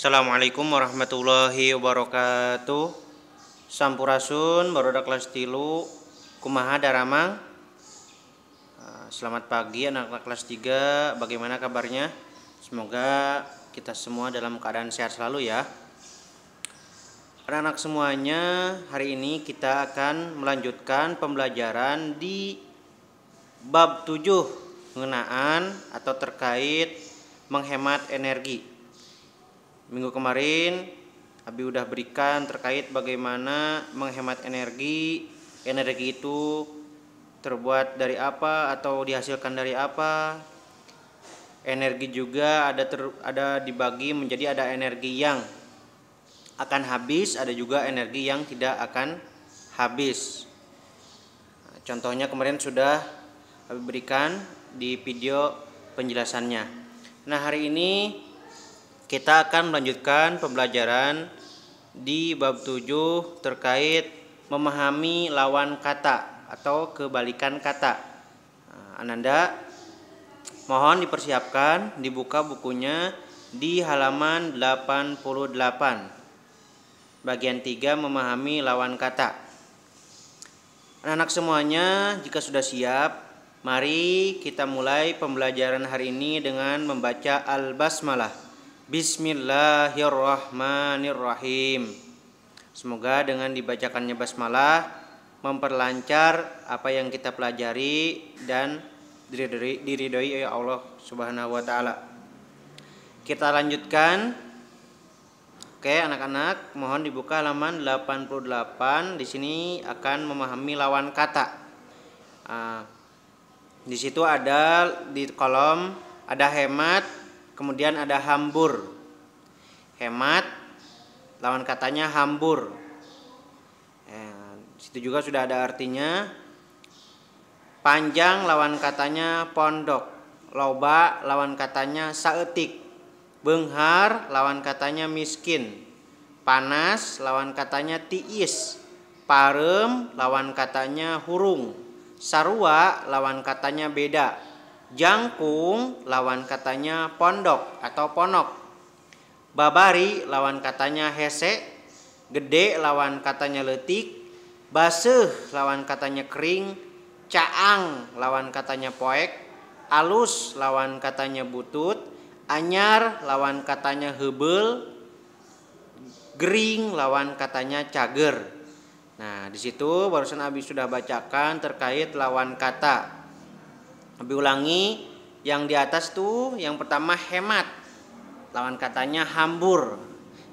Assalamualaikum warahmatullahi wabarakatuh. Sampurasun baroda kelas tilu kumaha daramang. Selamat pagi anak-anak kelas 3. Bagaimana kabarnya? Semoga kita semua dalam keadaan sehat selalu ya. Anak-anak semuanya, hari ini kita akan melanjutkan pembelajaran di bab 7 mengenaan atau terkait menghemat energi. Minggu kemarin Abi udah berikan terkait bagaimana menghemat energi. Energi itu terbuat dari apa atau dihasilkan dari apa. Energi juga ada dibagi menjadi ada energi yang akan habis, ada juga energi yang tidak akan habis. Contohnya kemarin sudah Abi berikan di video penjelasannya. Nah, hari ini kita akan melanjutkan pembelajaran di bab 7 terkait memahami lawan kata atau kebalikan kata. Ananda mohon dipersiapkan, dibuka bukunya di halaman 88. Bagian 3 memahami lawan kata. Anak-anak semuanya, jika sudah siap, mari kita mulai pembelajaran hari ini dengan membaca Al-Basmalah. Bismillahirrahmanirrahim. Semoga dengan dibacakannya basmalah memperlancar apa yang kita pelajari dan diridhoi oleh Allah Subhanahu wa taala. Kita lanjutkan. Oke, anak-anak, mohon dibuka halaman 88. Di sini akan memahami lawan kata. Di situ ada di kolom ada hemat, kemudian ada hambur. Hemat lawan katanya hambur. Situ juga sudah ada artinya. Panjang lawan katanya pondok. Loba lawan katanya saeutik. Beunghar lawan katanya miskin. Panas lawan katanya tiis. Pareum lawan katanya hurung. Sarua lawan katanya beda. Jangkung lawan katanya pondok atau ponok. Babari lawan katanya hese. Gede lawan katanya leutik. Baseuh lawan katanya kering. Caang lawan katanya poek. Alus lawan katanya butut. Anyar lawan katanya heubeul. Gering lawan katanya cager. Nah, di situ barusan Abi sudah bacakan terkait lawan kata. Abi ulangi, yang di atas tuh yang pertama hemat. Lawan katanya hambur,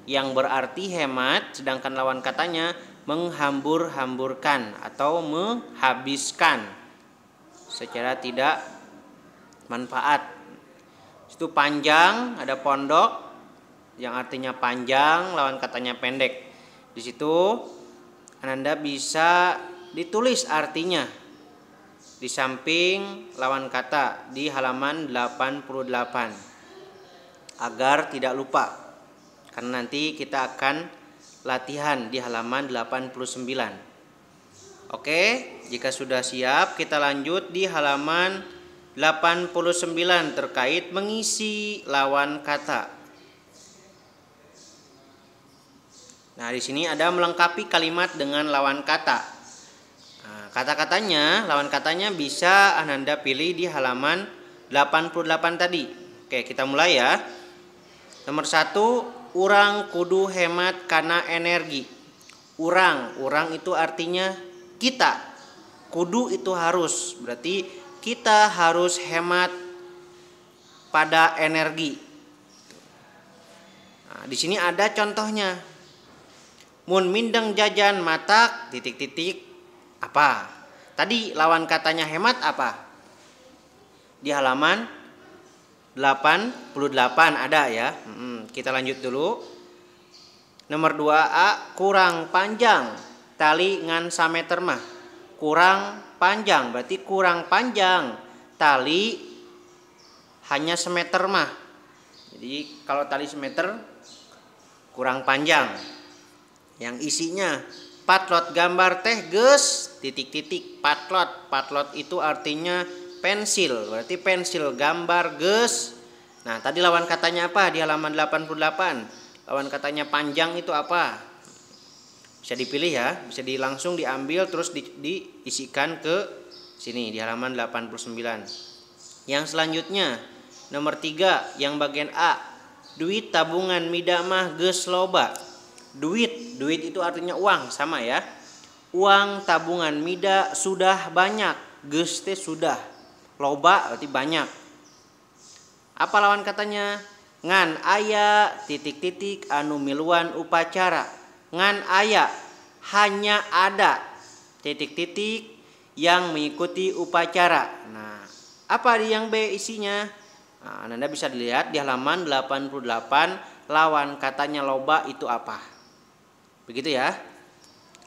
yang berarti hemat, sedangkan lawan katanya menghambur-hamburkan atau menghabiskan secara tidak manfaat. Itu panjang, ada pondok yang artinya panjang, lawan katanya pendek. Di situ Ananda bisa ditulis artinya di samping lawan kata di halaman 88 agar tidak lupa, karena nanti kita akan latihan di halaman 89. Oke, jika sudah siap kita lanjut di halaman 89 terkait mengisi lawan kata. Nah, di sini ada melengkapi kalimat dengan lawan kata. Kata-katanya, lawan katanya bisa Ananda pilih di halaman 88 tadi. Oke, kita mulai ya. Nomor 1, urang kudu hemat kana energi. Urang itu artinya kita. Kudu itu harus, berarti kita harus hemat pada energi. Nah, di sini ada contohnya. Mun mindeng jajan matak titik-titik apa? Tadi lawan katanya hemat apa? Di halaman 88 ada ya. Kita lanjut dulu. Nomor 2A, kurang panjang tali ngan sameter mah. Kurang panjang berarti kurang panjang tali hanya semeter mah. Jadi kalau tali semeter kurang panjang. Yang isinya patlot gambar teh geus titik-titik patlot itu artinya pensil, berarti pensil gambar geus. Nah, tadi lawan katanya apa di halaman 88? Lawan katanya panjang itu apa? Bisa dipilih ya, bisa langsung diambil terus diisikan ke sini di halaman 89. Yang selanjutnya nomor 3 yang bagian A. Duit tabungan mida mah geus loba. Duit itu artinya uang, sama ya. Uang tabungan mida sudah banyak. Geus teh sudah. Loba berarti banyak. Apa lawan katanya? Ngan aya titik-titik anu miluan upacara. Ngan aya hanya ada titik-titik yang mengikuti upacara. Nah, apa di yang B isinya? Nah, Anda bisa dilihat di halaman 88 lawan katanya loba itu apa. Begitu ya.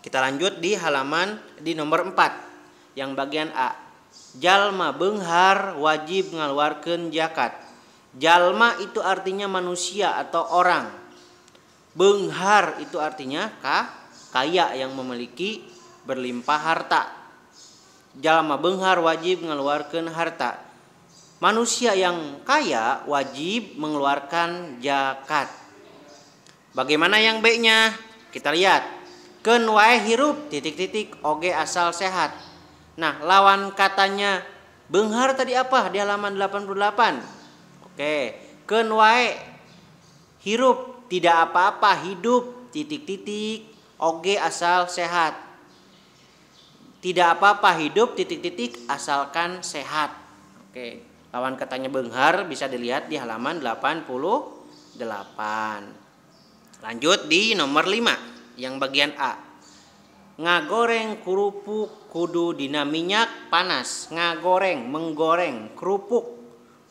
Kita lanjut di halaman di nomor 4 yang bagian A. Jalma beunghar wajib ngaluarkeun zakat. Jalma itu artinya manusia atau orang. Beunghar itu artinya kaya yang memiliki berlimpah harta. Jalma beunghar wajib mengeluarkan harta. Manusia yang kaya wajib mengeluarkan zakat. Bagaimana yang B-nya? Kita lihat. Keun wae hirup titik-titik oge asal sehat. Nah, lawan katanya beunghar tadi apa di halaman 88? Oke, keun wae hirup tidak apa-apa hidup titik-titik oge asal sehat. Tidak apa-apa hidup titik-titik asalkan sehat. Oke, lawan katanya beunghar bisa dilihat di halaman 88. Lanjut di nomor 5 yang bagian A. Ngagoreng kerupuk kudu dina minyak panas. Ngagoreng, menggoreng kerupuk.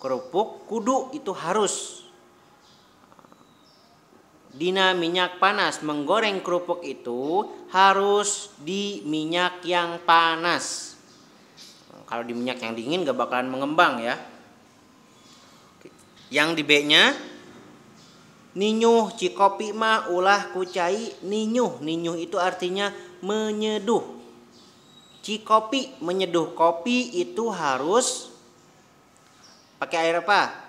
Kerupuk kudu itu harus dina minyak panas. Menggoreng kerupuk itu harus di minyak yang panas. Kalau di minyak yang dingin gak bakalan mengembang ya. Yang di B-nya, ninyuh cikopi mah ulah kucai. Ninyuh itu artinya menyeduh. Cikopi menyeduh kopi itu harus pakai air apa?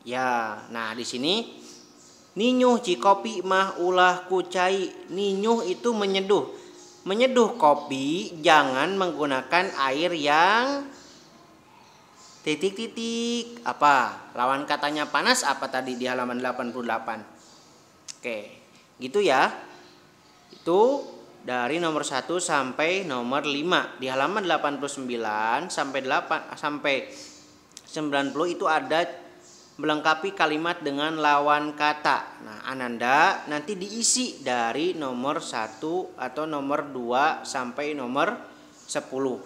Ya, nah di sini ninyuh cikopi mah ulah kucai. Ninyuh itu menyeduh. Menyeduh kopi jangan menggunakan air yang titik-titik apa? Lawan katanya panas apa tadi di halaman 88? Oke, gitu ya. Itu dari nomor 1 sampai nomor 5. Di halaman 89 sampai 90 itu ada melengkapi kalimat dengan lawan kata. Nah, Ananda nanti diisi dari nomor 1 atau nomor 2 sampai nomor 10.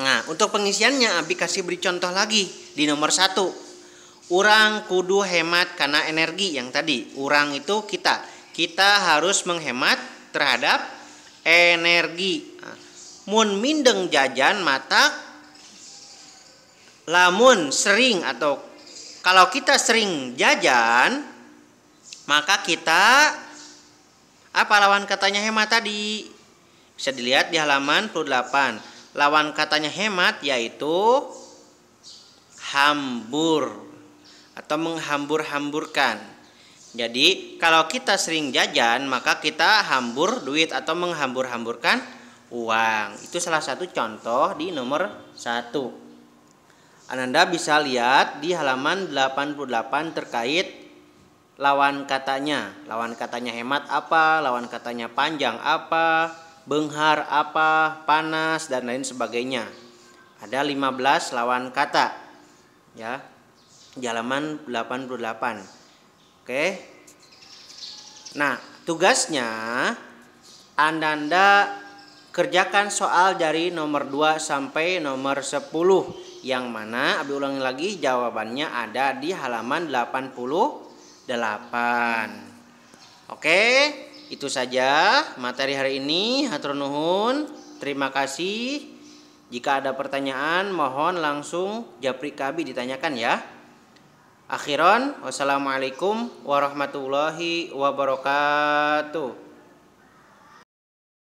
Nah, untuk pengisiannya Abi kasih beri contoh lagi di nomor 1. Urang kudu hemat karena energi yang tadi. Urang itu kita harus menghemat terhadap energi. Nah, mun mindeng jajan mata lamun sering atau kalau kita sering jajan, maka kita apa lawan katanya hemat tadi? Bisa dilihat di halaman 28. Lawan katanya hemat yaitu hambur atau menghambur-hamburkan. Jadi kalau kita sering jajan, maka kita hambur duit atau menghambur-hamburkan uang. Itu salah satu contoh di nomor 1. Ananda bisa lihat di halaman 88 terkait lawan katanya. Lawan katanya hemat apa, lawan katanya panjang apa, beunghar apa, panas dan lain sebagainya. Ada 15 lawan kata. Ya. Di halaman 88. Oke. Nah, tugasnya Ananda kerjakan soal dari nomor 2 sampai nomor 10. Yang mana Abi ulangi lagi jawabannya ada di halaman 88. Oke, itu saja materi hari ini. Hatur nuhun. Terima kasih. Jika ada pertanyaan mohon langsung japri ke Abi ditanyakan ya. Akhiron, wassalamualaikum warahmatullahi wabarakatuh.